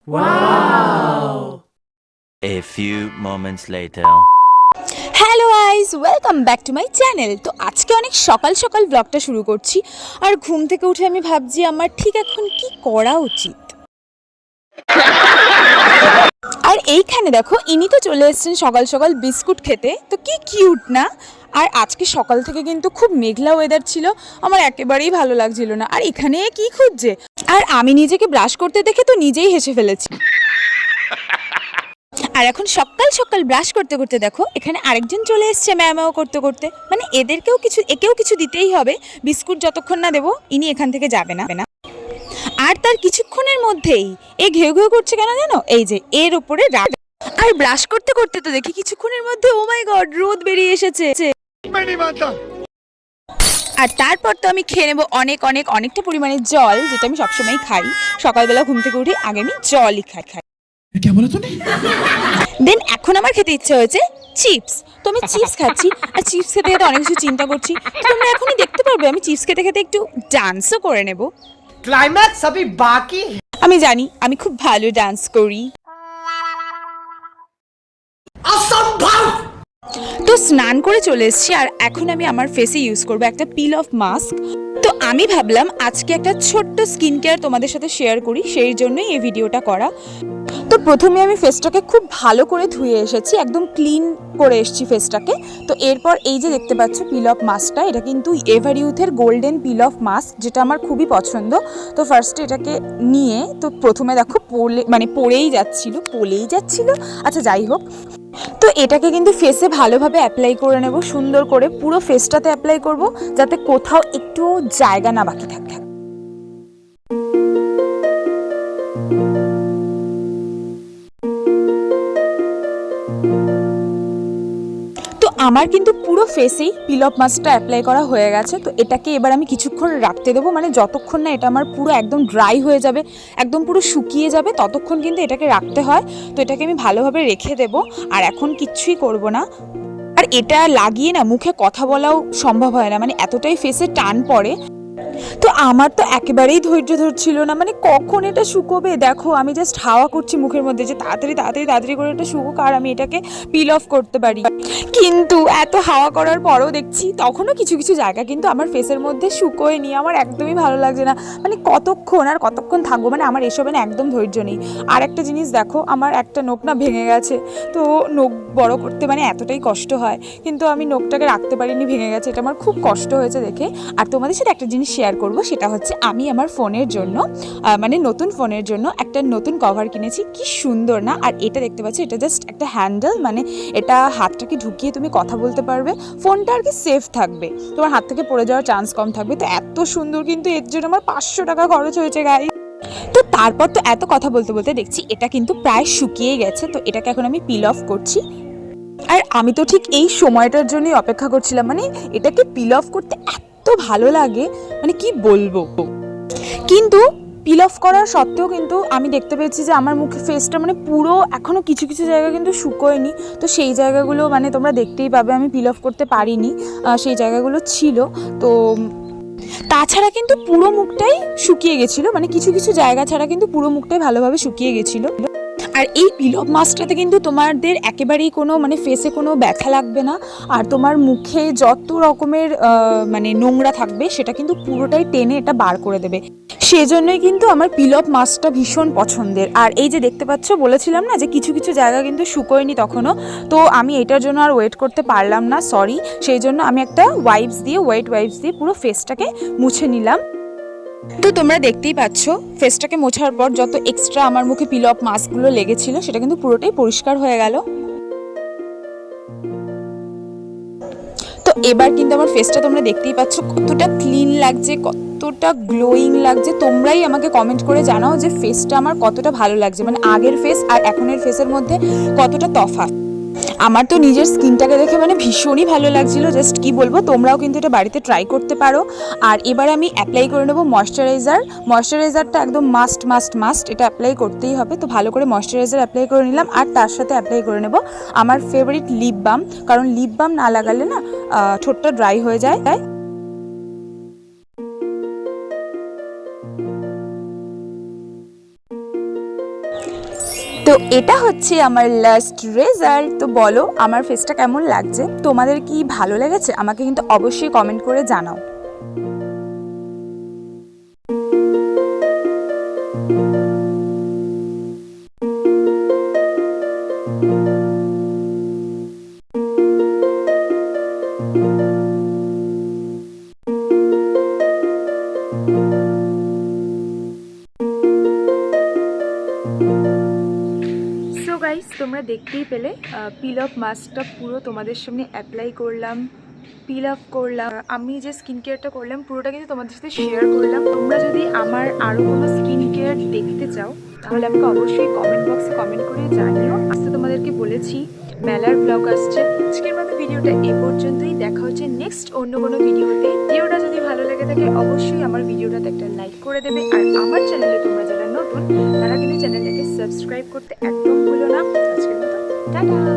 Wow! A few moments later. Hello guys, welcome back to my channel. তো আজকে অনেক সকাল সকাল ব্লগটা শুরু করছি। আর ঘুম থেকে উঠে আমি ভাবছি আমার ঠিক এখন কি করা উচিত। আর এইখানে দেখো, ইনি তো চলে এসেছেন সকাল সকাল বিস্কুট খেতে। তো কি কিউট না। আর আজকে সকাল থেকে কিন্তু খুব মেঘলা ওয়েদার ছিল, আমার একেবারেই ভালো লাগছিল না। আর এখানে কি খুঁজছে, আর আমি নিজেকে ব্রাশ করতে দেখে তো নিজেই হেসে ফেলেছি। আর এখন সকাল সকাল ব্রাশ করতে করতে দেখো এখানে আরেকজন চলে এসছে ম্যাও করতে করতে। মানে একেও কিছু দিতেই হবে, বিস্কুট যতক্ষণ না দেবো ইনি এখান থেকে যাবে না। আর তার কিছুক্ষণের মধ্যেই এ ঘেউ ঘেউ করছে কেন জানো, এই যে এর উপরে রাগ। আর ব্রাশ করতে করতে তো দেখি কিছুক্ষণের মধ্যে ও মাই গড রোদ বেরিয়ে এসেছে। আর তারপর তো আমি খেয়ে নেবো অনেকটা পরিমাণে জল, যেটা আমি সবসময় খাই সকালবেলা ঘুম থেকে উঠে। আগে আমি জলই খাই। দেন এখন আমার খেতে ইচ্ছে হয়েছে চিপস। তো আমি চিপস খাচ্ছি, আর চিপস খেতে খেতে অনেক কিছু চিন্তা করছি। তোমরা এখনই দেখতে পারবে আমি চিপস খেতে খেতে একটু ডান্সও করে নেব। ক্লাইম্যাক্স अभी बाकी। আমি জানি আমি খুব ভালো ডান্স করি। असंभव। তো স্নান করে চলে এসেছি, আর এখন আমি আমার ফেসে ইউজ করবো একটা পিল অফ মাস্ক। তো আমি ভাবলাম আজকে একটা ছোট্ট স্কিন কেয়ার তোমাদের সাথে শেয়ার করি, সেই জন্যই এই ভিডিওটা করা। তো প্রথমে আমি ফেসটাকে খুব ভালো করে ধুয়ে এসেছি, একদম ক্লিন করে এসেছি ফেসটাকে। তো এরপর এই যে দেখতে পাচ্ছ পিল অফ মাস্কটা, এটা কিন্তু এভার ইউথের গোল্ডেন পিল অফ মাস্ক, যেটা আমার খুবই পছন্দ। তো ফার্স্টে এটাকে নিয়ে তো প্রথমে দেখো পড়েই যাচ্ছিল। আচ্ছা যাই হোক, তো এটাকে কিন্তু ফেসে ভালোভাবে অ্যাপ্লাই করে নেব, সুন্দর করে পুরো ফেসটাতে অ্যাপ্লাই করব, যাতে কোথাও একটু জায়গা না বাকি থাকে। তো আমার কিন্তু পুরো ফেসেই পিল অফ মাস্কটা অ্যাপ্লাই করা হয়ে গেছে। তো এটাকে এবার আমি কিছুক্ষণ রাখতে দেবো, মানে যতক্ষণ না এটা আমার পুরো একদম ড্রাই হয়ে যাবে, একদম পুরো শুকিয়ে যাবে, ততক্ষণ কিন্তু এটাকে রাখতে হয়। তো এটাকে আমি ভালোভাবে রেখে দেবো, আর এখন কিচ্ছুই করব না। আর এটা লাগিয়ে না মুখে কথা বলাও সম্ভব হয় না, মানে এতটাই ফেসে টান পড়ে। তো আমার তো একেবারেই ধৈর্য ধরছিল না, মানে কখন এটা শুকোবে। দেখো আমি জাস্ট হাওয়া করছি মুখের মধ্যে যে তাড়াতাড়ি করে এটা শুকুক আর আমি এটাকে পিল অফ করতে পারি। কিন্তু এত হাওয়া করার পরেও দেখছি তখনও কিছু কিছু জায়গা কিন্তু আমার ফেসের মধ্যে শুকোয়নি। আমার একদমই ভালো লাগছে না, মানে কতক্ষণ থাকবো, মানে আমার এসবে না একদম ধৈর্য নেই। আর একটা জিনিস দেখো, আমার একটা নোখ না ভেঙে গেছে। তো নোখ বড় করতে মানে এতটাই কষ্ট হয়, কিন্তু আমি নোখটাকে রাখতে পারিনি, ভেঙে গেছে। এটা আমার খুব কষ্ট হয়েছে দেখে। আর তোমাদের সাথে একটা জিনিস শেয়ার করব, সেটা হচ্ছে আমি আমার ফোনের জন্য মানে নতুন ফোনের জন্য একটা নতুন কভার কিনেছি। কি সুন্দর না। আর এটা দেখতে পাচ্ছি, এটা জাস্ট একটা হ্যান্ডেল, মানে এটা হাতটাকে ঢুকিয়ে তুমি কথা বলতে পারবে, ফোনটা আর কি সেফ থাকবে, তোমার হাত থেকে পড়ে যাওয়ার চান্স কম থাকবে। তো এত সুন্দর, কিন্তু এর জন্য আমার 500 টাকা খরচ হয়েছে গাইস। তো তারপর তো এত কথা বলতে বলতে দেখছি এটা কিন্তু প্রায় শুকিয়ে গেছে। তো এটাকে এখন আমি পিল অফ করছি। আর আমি তো ঠিক এই সময়টার জন্যই অপেক্ষা করছিলাম, মানে এটাকে পিল অফ করতে এত ভালো লাগে, মানে কি বলবো। কিন্তু পিল অফ করার সত্ত্বেও কিন্তু আমি দেখতে পেয়েছি যে আমার মুখে ফেসটা মানে পুরো এখনও কিছু কিছু জায়গা কিন্তু শুকোয়নি। তো সেই জায়গাগুলো মানে তোমরা দেখতেই পাবে, আমি পিল অফ করতে পারিনি, সেই জায়গাগুলো ছিল। তো তাছাড়া কিন্তু পুরো মুখটাই শুকিয়ে গেছিলো, মানে কিছু কিছু জায়গা ছাড়া কিন্তু পুরো মুখটাই ভালোভাবে শুকিয়ে গেছিলো। আর এই পিল অফ মাস্কটাতে কিন্তু তোমাদের একেবারেই কোনো মানে ফেসে কোনো ব্যথা লাগবে না, আর তোমার মুখে যত রকমের মানে নোংরা থাকবে সেটা কিন্তু পুরোটাই টেনে এটা বার করে দেবে। সেজন্যই কিন্তু আমার পিল অফ মাস্কটা ভীষণ পছন্দের। আর এই যে দেখতে পাচ্ছ, বলেছিলাম না যে কিছু কিছু জায়গা কিন্তু শুকোয়নি তখনও। তো আমি এটার জন্য আর ওয়েট করতে পারলাম না, সরি। সেই জন্য আমি একটা ওয়েট ওয়াইপস দিয়ে পুরো ফেসটাকে মুছে নিলাম। তো তোমরা দেখতেই পাচ্ছ ফেসটাকে মোছার পর যত এক্সট্রা আমার মুখে পিল অফ মাস্কগুলো লেগেছিল সেটা কিন্তু পুরোটাই পরিষ্কার হয়ে গেল। তো এবার কিন্তু আমার ফেসটা তোমরা দেখতেই পাচ্ছ কতটা ক্লিন লাগছে, কতটা গ্লোয়িং লাগছে। তোমরাই আমাকে কমেন্ট করে জানাও যে ফেসটা আমার কতটা ভালো লাগছে, মানে আগের ফেস আর এখনের ফেসের মধ্যে কতটা তফাৎ। আমার তো নিজের স্কিনটাকে দেখে মানে ভীষণই ভালো লাগছিল, জাস্ট কি বলবো। তোমরাও কিন্তু এটা বাড়িতে ট্রাই করতে পারো। আর এবার আমি অ্যাপ্লাই করে নেবো ময়শ্চারাইজারটা একদম মাস্ট এটা অ্যাপ্লাই করতেই হবে। তো ভালো করে ময়শ্চারাইজার অ্যাপ্লাই করে নিলাম, আর তার সাথে অ্যাপ্লাই করে নেবো আমার ফেভারিট লিপ বাম, কারণ লিপ বাম না লাগালে না ঠোঁটটা ড্রাই হয়ে যায়। তো এটা হচ্ছে আমার লাস্ট রেজাল্ট। তো বলো আমার ফেসটা কেমন লাগছে, তোমাদের কি ভালো লেগেছে? আমাকে কিন্তু অবশ্যই কমেন্ট করে জানাও। সো গাইস, তোমরা দেখতেই পেলে পিল অফ মাস্কটা পুরো তোমাদের সামনে অ্যাপ্লাই করলাম, পিল অফ করলাম। আমি যে স্কিন কেয়ারটা করলাম পুরোটা কিন্তু তোমাদের সাথে শেয়ার করলাম। তোমরা যদি আমার আরও কোনো স্কিন কেয়ার দেখতে চাও তাহলে আমাকে অবশ্যই কমেন্ট বক্সে কমেন্ট করে জানিও। আজকে তোমাদেরকে বলেছি মেলার ব্লগ আসছে। আজকের মতো ভিডিওটা এ পর্যন্তই, দেখা হচ্ছে নেক্সট অন্য কোনো ভিডিওতে। ভিডিওটা যদি ভালো লেগে থাকে অবশ্যই আমার ভিডিওটাতে একটা লাইক করে দেবে, আর আমার চ্যানেলে তোমরা যারা নতুন তারা কিন্তু চ্যানেলটাকে সাবস্ক্রাইব করতে একদম ভুলো না। আজকের মতো টাটা।